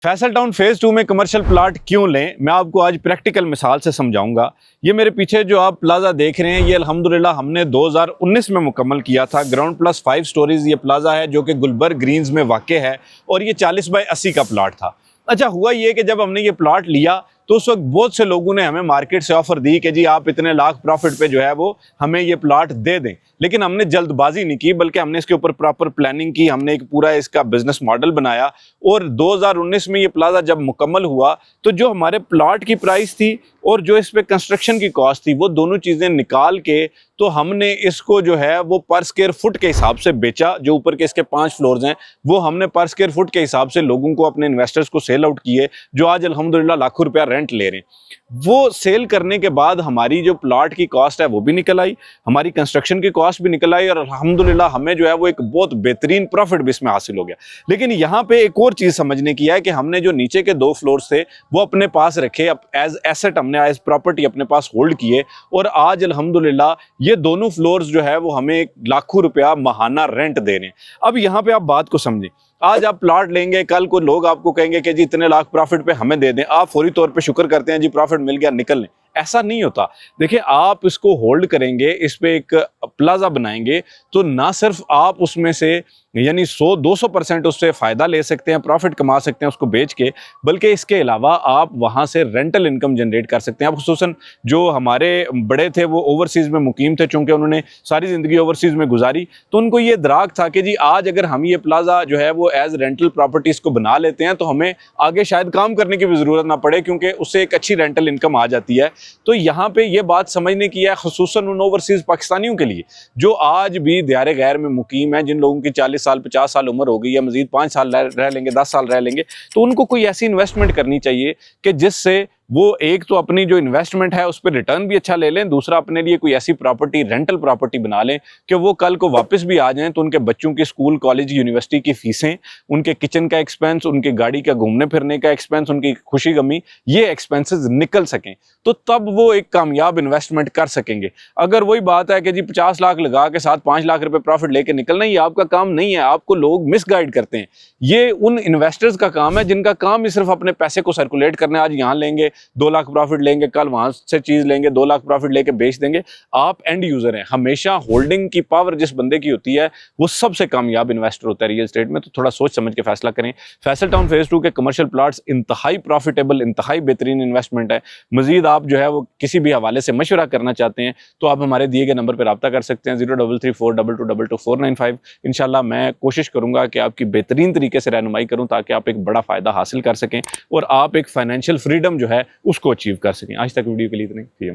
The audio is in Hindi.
फैसल टाउन फेज़ 2 में कमर्शियल प्लाट क्यों लें, मैं आपको आज प्रैक्टिकल मिसाल से समझाऊंगा। ये मेरे पीछे जो आप प्लाजा देख रहे हैं, ये अल्हम्दुलिल्लाह हमने 2019 में मुकम्मल किया था। ग्राउंड प्लस 5 स्टोरीज ये प्लाजा है जो कि गुलबर्ग ग्रीन्स में वाक़ है और ये 40 बाई 80 का प्लाट था। अच्छा हुआ ये कि जब हमने ये प्लाट लिया तो उस वक्त बहुत से लोगों ने हमें मार्केट से ऑफर दी कि जी आप इतने लाख प्रॉफिट पे जो है वो हमें ये प्लाट दे दें, लेकिन हमने जल्दबाजी नहीं की बल्कि हमने इसके ऊपर प्रॉपर प्लानिंग की। हमने एक पूरा इसका बिजनेस मॉडल बनाया और 2019 में ये प्लाजा जब मुकम्मल हुआ तो जो हमारे प्लाट की प्राइस थी और जो इस पे कंस्ट्रक्शन की कॉस्ट थी वो दोनों चीज़ें निकाल के तो हमने इसको जो है वो पर स्क्वायर फुट के हिसाब से बेचा। जो ऊपर के इसके 5 फ्लोर्स हैं वो हमने पर स्क्वायर फुट के हिसाब से लोगों को, अपने इन्वेस्टर्स को सेल आउट किए जो आज अल्हम्दुलिल्लाह लाखों रुपया रेंट ले रहे हैं। वो सेल करने के बाद हमारी जो प्लाट की कॉस्ट है वो भी निकल आई, हमारी कंस्ट्रक्शन की कॉस्ट भी निकल आई और अल्हम्दुलिल्लाह हमें जो है वो एक बहुत बेहतरीन प्रॉफिट भी इसमें हासिल हो गया। लेकिन यहाँ पे एक और चीज़ समझने की है कि हमने जो नीचे के 2 फ्लोर्स थे वो अपने पास रखे, एज एसेट हमने एज प्रॉपर्टी अपने पास होल्ड किए और आज अल्हम्दुलिल्लाह ये दोनों फ्लोर्स जो है वो हमें लाखों रुपया माहाना रेंट दे रहे हैं। अब यहाँ पे आप बात को समझें, आज आप प्लाट लेंगे, कल को लोग आपको कहेंगे कि जी इतने लाख प्रॉफिट पे हमें दे दें, आप फौरी तौर पे शुक्र करते हैं जी प्रॉफिट मिल गया निकल लें। ऐसा नहीं होता। देखिए आप इसको होल्ड करेंगे, इस पे एक प्लाजा बनाएंगे तो ना सिर्फ आप उसमें से यानी 100-200% उससे फ़ायदा ले सकते हैं, प्रॉफिट कमा सकते हैं उसको बेच के, बल्कि इसके अलावा आप वहाँ से रेंटल इनकम जनरेट कर सकते हैं। अब खुसूसन जो हमारे बड़े थे वो ओवरसीज़ में मुकीम थे, चूँकि उन्होंने सारी ज़िंदगी ओवरसीज़ में गुजारी, तो उनको ये इदराक था कि जी आज अगर हम ये प्लाजा जो है वो एज रेंटल प्रॉपर्टीज़ को बना लेते हैं तो हमें आगे शायद काम करने की भी ज़रूरत ना पड़े, क्योंकि उससे एक अच्छी रेंटल इनकम आ जाती है। तो यहाँ पे ये बात समझने की है खुसूसन उन ओवरसीज़ पाकिस्तानियों के लिए जो आज भी दियारे गैर में मुकीम है, जिन लोगों की 40 साल 50 साल उम्र हो गई है, मजीद 5 साल रह लेंगे, 10 साल रह लेंगे, तो उनको कोई ऐसी इन्वेस्टमेंट करनी चाहिए कि जिससे वो एक तो अपनी जो इन्वेस्टमेंट है उस पर रिटर्न भी अच्छा ले लें, दूसरा अपने लिए कोई ऐसी प्रॉपर्टी, रेंटल प्रॉपर्टी बना लें कि वो कल को वापस भी आ जाएं तो उनके बच्चों की स्कूल, कॉलेज, यूनिवर्सिटी की फीसें, उनके किचन का एक्सपेंस, उनकी गाड़ी का घूमने फिरने का एक्सपेंस, उनकी खुशी गमी, ये एक्सपेंसेस निकल सकें, तो तब वो एक कामयाब इन्वेस्टमेंट कर सकेंगे। अगर वही बात है कि जी 50 लाख लगा के साथ 5 लाख रुपए प्रॉफिट लेके निकलना, ये आपका काम नहीं है। आपको लोग मिसगाइड करते हैं। ये उन इन्वेस्टर्स का काम है जिनका काम ही सिर्फ अपने पैसे को सर्कुलेट करना है। आज यहाँ लेंगे 2 लाख प्रॉफिट लेंगे, कल वहां से चीज लेंगे 2 लाख प्रॉफिट लेके बेच देंगे। आप एंड यूजर हैं। हमेशा होल्डिंग की पावर जिस बंदे की होती है वो सबसे कामयाब इन्वेस्टर होता है रियल एस्टेट में। तो थोड़ा सोच समझ के फैसला करें। फैसल टाउन फेज 2 के कमर्शियल प्लॉट्स इंतहाई प्रॉफिटेबल, इंतहाई बेहतरीन इन्वेस्टमेंट है। मजीद आप जो है वो किसी भी हवाले से मशवरा करना चाहते हैं तो आप हमारे दिए गए नंबर पर रब्ता कर सकते हैं 033422222495। इंशाल्लाह मैं कोशिश करूंगा कि आपकी बेहतरीन तरीके से रहनुमाई करूं ताकि आप एक बड़ा फायदा हासिल कर सकें और आप एक फाइनेंशियल फ्रीडम जो है उसको अचीव कर सकें। आज तक वीडियो के लिए इतने ही।